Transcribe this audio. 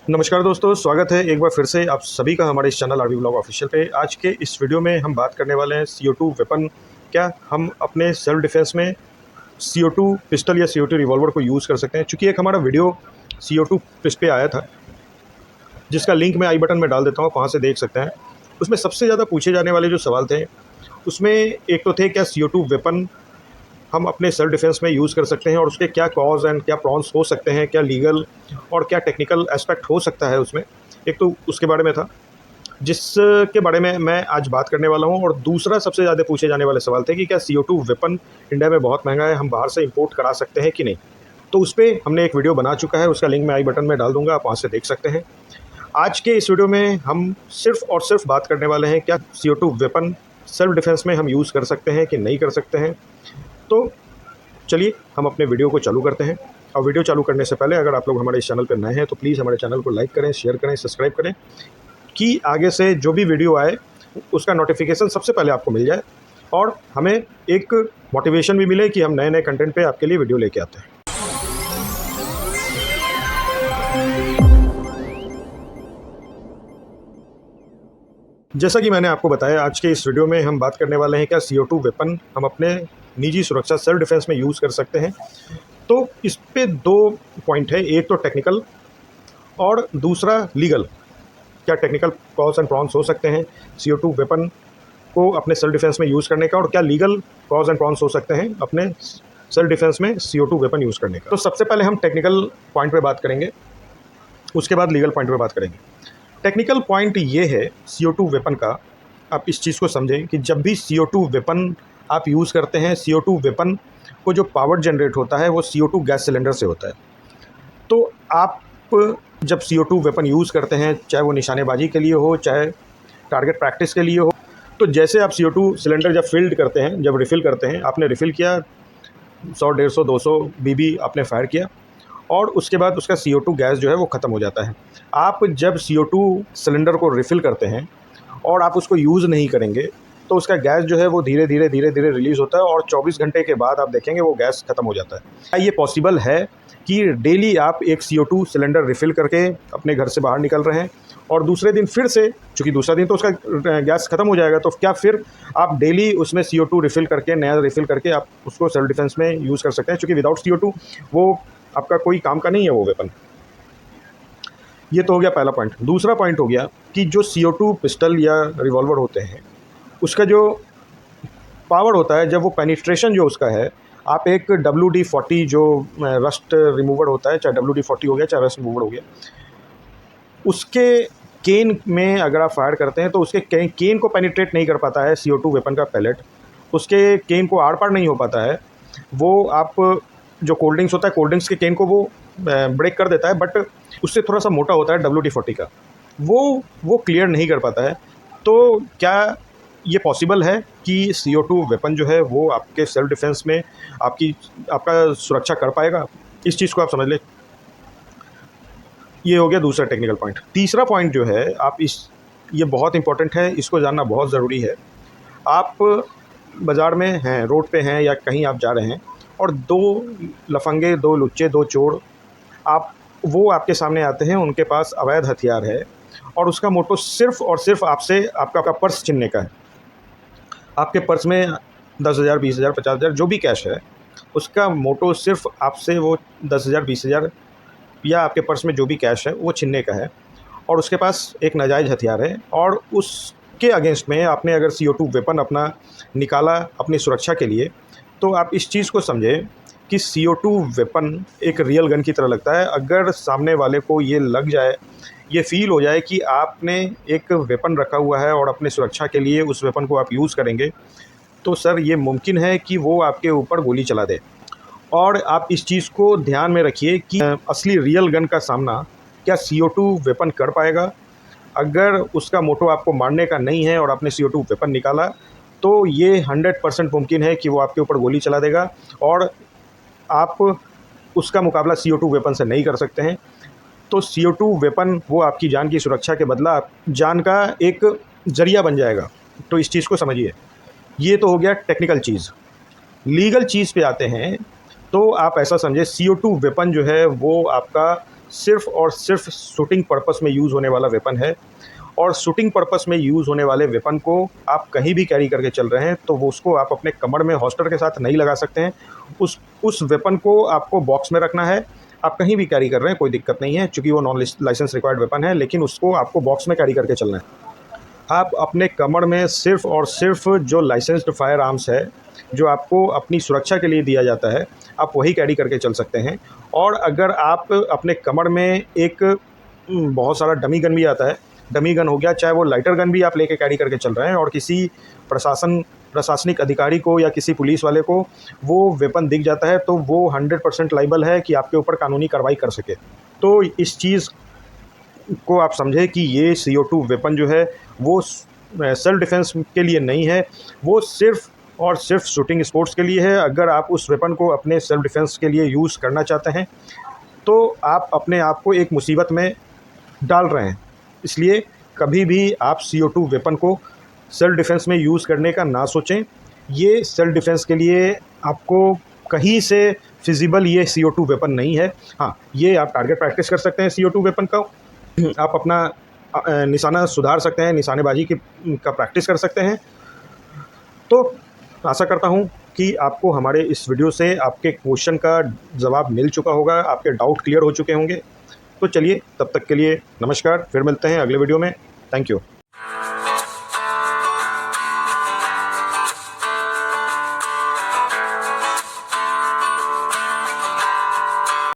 नमस्कार दोस्तों, स्वागत है एक बार फिर से आप सभी का हमारे इस चैनल आरवी ब्लॉग ऑफिशियल पे। आज के इस वीडियो में हम बात करने वाले हैं CO2 वेपन। क्या हम अपने सेल्फ डिफेंस में CO2 पिस्टल या CO2 रिवॉल्वर को यूज़ कर सकते हैं? चूँकि एक हमारा वीडियो CO2 पिस पे आया था, जिसका लिंक मैं आई बटन में डाल देता हूँ, वहाँ से देख सकते हैं। उसमें सबसे ज़्यादा पूछे जाने वाले जो सवाल थे, उसमें एक तो थे क्या CO2 वेपन हम अपने सेल्फ डिफेंस में यूज़ कर सकते हैं और उसके क्या कॉज एंड क्या प्रॉन्स हो सकते हैं, क्या लीगल और क्या टेक्निकल एस्पेक्ट हो सकता है उसमें। एक तो उसके बारे में था, जिसके बारे में मैं आज बात करने वाला हूं। और दूसरा सबसे ज़्यादा पूछे जाने वाले सवाल थे कि क्या CO2 वेपन इंडिया में बहुत महंगा है, हम बाहर से इंपोर्ट करा सकते हैं कि नहीं। तो उस पर हमने एक वीडियो बना चुका है, उसका लिंक मैं आई बटन में डाल दूंगा, आप वहाँ से देख सकते हैं। आज के इस वीडियो में हम सिर्फ और सिर्फ बात करने वाले हैं क्या CO2 वेपन सेल्फ डिफेंस में हम यूज़ कर सकते हैं कि नहीं कर सकते हैं। तो चलिए हम अपने वीडियो को चालू करते हैं। और वीडियो चालू करने से पहले अगर आप लोग हमारे इस चैनल पर नए हैं तो प्लीज़ हमारे चैनल को लाइक करें, शेयर करें, सब्सक्राइब करें कि आगे से जो भी वीडियो आए उसका नोटिफिकेशन सबसे पहले आपको मिल जाए और हमें एक मोटिवेशन भी मिले कि हम नए नए कंटेंट पे आपके लिए वीडियो लेके आते हैं। जैसा कि मैंने आपको बताया, आज के इस वीडियो में हम बात करने वाले हैं क्या CO2 वेपन हम अपने निजी सुरक्षा सेल्फ डिफेंस में यूज़ कर सकते हैं। तो इस पे दो पॉइंट है, एक तो टेक्निकल और दूसरा लीगल। क्या टेक्निकल कॉज एंड प्रॉन्स हो सकते हैं CO2 वेपन को अपने सेल्फ डिफेंस में यूज़ करने का, और क्या लीगल कॉज एंड प्रॉन्स हो सकते हैं अपने सेल्फ डिफेंस में CO2 वेपन यूज़ करने का। तो सबसे पहले हम टेक्निकल पॉइंट पे बात करेंगे, उसके बाद लीगल पॉइंट पे बात करेंगे। टेक्निकल पॉइंट ये है CO2 वेपन का, आप इस चीज़ को समझें कि जब भी CO2 वेपन आप यूज़ करते हैं, CO2 वेपन को जो पावर जनरेट होता है वो CO2 गैस सिलेंडर से होता है। तो आप जब CO2 वेपन यूज़ करते हैं, चाहे वो निशानेबाजी के लिए हो, चाहे टारगेट प्रैक्टिस के लिए हो, तो जैसे आप CO2 सिलेंडर जब फिल्ड करते हैं, जब रिफ़िल करते हैं, आपने रिफ़िल किया 100, 150, 200 BB आपने फायर किया और उसके बाद उसका CO2 गैस जो है वो ख़त्म हो जाता है। आप जब CO2 सिलेंडर को रिफ़िल करते हैं और आप उसको यूज़ नहीं करेंगे तो उसका गैस जो है वो धीरे धीरे रिलीज़ होता है और 24 घंटे के बाद आप देखेंगे वो गैस ख़त्म हो जाता है। क्या ये पॉसिबल है कि डेली आप एक CO2 सिलेंडर रिफ़िल करके अपने घर से बाहर निकल रहे हैं और दूसरे दिन फिर से, चूँकि दूसरा दिन तो उसका गैस ख़त्म हो जाएगा, तो क्या फिर आप डेली उसमें CO2 रिफ़िल करके, नया रिफ़िल करके आप उसको सेल्फ डिफेंस में यूज़ कर सकते हैं? चूँकि विदाउट CO2 वो आपका कोई काम का नहीं है वो वेपन। ये तो हो गया पहला पॉइंट। दूसरा पॉइंट हो गया कि जो CO2 पिस्टल या रिवॉल्वर होते हैं, उसका जो पावर होता है, जब वो पेनिट्रेशन जो उसका है, आप एक WD-40 जो रस्ट रिमूवर होता है, चाहे WD-40 हो गया, चाहे रस्ट रिमूवर हो गया, उसके केन में अगर आप फायर करते हैं तो उसके केन को पेनिट्रेट नहीं कर पाता है CO2 वेपन का पैलेट, उसके केन को आर पार नहीं हो पाता है। वो आप जो कोल्ड ड्रिंक्स होता है, कोल्ड ड्रिंक्स के केन को वो ब्रेक कर देता है, बट उससे थोड़ा सा मोटा होता है WD-40 का, वो क्लियर नहीं कर पाता है। तो क्या ये पॉसिबल है कि CO2 वेपन जो है वो आपके सेल्फ डिफेंस में आपका सुरक्षा कर पाएगा? इस चीज़ को आप समझ लें। ये हो गया दूसरा टेक्निकल पॉइंट। तीसरा पॉइंट जो है, ये बहुत इंपॉर्टेंट है, इसको जानना बहुत ज़रूरी है। आप बाज़ार में हैं, रोड पे हैं या कहीं आप जा रहे हैं और दो लफंगे, दो लुच्चे, दो चोर वो आपके सामने आते हैं, उनके पास अवैध हथियार है और उसका मोटो सिर्फ़ और सिर्फ आपसे आपका पर्स छीनने का है। आपके पर्स में 10,000, 20,000, 50,000 जो भी कैश है, उसका मोटो सिर्फ आपसे वो 10,000, 20,000 या आपके पर्स में जो भी कैश है वो छीनने का है और उसके पास एक नाजायज़ हथियार है। और उसके अगेंस्ट में आपने अगर CO2 वेपन अपना निकाला अपनी सुरक्षा के लिए, तो आप इस चीज़ को समझें कि CO2 वेपन एक रियल गन की तरह लगता है। अगर सामने वाले को ये लग जाए, ये फ़ील हो जाए कि आपने एक वेपन रखा हुआ है और अपने सुरक्षा के लिए उस वेपन को आप यूज़ करेंगे, तो सर ये मुमकिन है कि वो आपके ऊपर गोली चला दे। और आप इस चीज़ को ध्यान में रखिए कि असली रियल गन का सामना क्या CO2 वेपन कर पाएगा। अगर उसका मोटो आपको मारने का नहीं है और आपने CO2 वेपन निकाला, तो ये 100% मुमकिन है कि वो आपके ऊपर गोली चला देगा और आप उसका मुकाबला CO2 वेपन से नहीं कर सकते हैं। तो CO2 वेपन वो आपकी जान की सुरक्षा के बदला जान का एक ज़रिया बन जाएगा। तो इस चीज़ को समझिए। ये तो हो गया टेक्निकल चीज़। लीगल चीज़ पे आते हैं, तो आप ऐसा समझिए CO2 वेपन जो है वो आपका सिर्फ़ और सिर्फ शूटिंग पर्पस में यूज़ होने वाला वेपन है। और शूटिंग पर्पस में यूज़ होने वाले वेपन को आप कहीं भी कैरी करके चल रहे हैं तो वो उसको आप अपने कमर में हॉल्स्टर के साथ नहीं लगा सकते हैं। उस वेपन को आपको बॉक्स में रखना है। आप कहीं भी कैरी कर रहे हैं कोई दिक्कत नहीं है, चूँकि वो नॉन लाइसेंस रिक्वायर्ड वेपन है, लेकिन उसको आपको बॉक्स में कैरी करके चलना है। आप अपने कमर में सिर्फ़ और सिर्फ जो लाइसेंस्ड फायर आर्म्स है, जो आपको अपनी सुरक्षा के लिए दिया जाता है, आप वही कैरी करके चल सकते हैं। और अगर आप अपने कमर में एक बहुत सारा डमी गन भी आता है, डमी गन हो गया, चाहे वो लाइटर गन भी आप लेके कैरी करके चल रहे हैं और किसी प्रशासनिक अधिकारी को या किसी पुलिस वाले को वो वेपन दिख जाता है, तो वो 100% लायबल है कि आपके ऊपर कानूनी कार्रवाई कर सके। तो इस चीज़ को आप समझें कि ये CO2 वेपन जो है वो सेल्फ डिफेंस के लिए नहीं है, वो सिर्फ़ और सिर्फ शूटिंग स्पोर्ट्स के लिए है। अगर आप उस वेपन को अपने सेल्फ डिफेंस के लिए यूज़ करना चाहते हैं तो आप अपने आप को एक मुसीबत में डाल रहे हैं। इसलिए कभी भी आप CO2 वेपन को सेल्फ डिफेंस में यूज़ करने का ना सोचें। ये सेल्फ डिफेंस के लिए आपको कहीं से फिजिबल ये CO2 वेपन नहीं है। हाँ, ये आप टारगेट प्रैक्टिस कर सकते हैं CO2 वेपन का। आप अपना निशाना सुधार सकते हैं, निशानेबाजी का प्रैक्टिस कर सकते हैं। तो आशा करता हूँ कि आपको हमारे इस वीडियो से आपके क्वेश्चन का जवाब मिल चुका होगा, आपके डाउट क्लियर हो चुके होंगे। तो चलिए, तब तक के लिए नमस्कार, फिर मिलते हैं अगले वीडियो में। Thank you.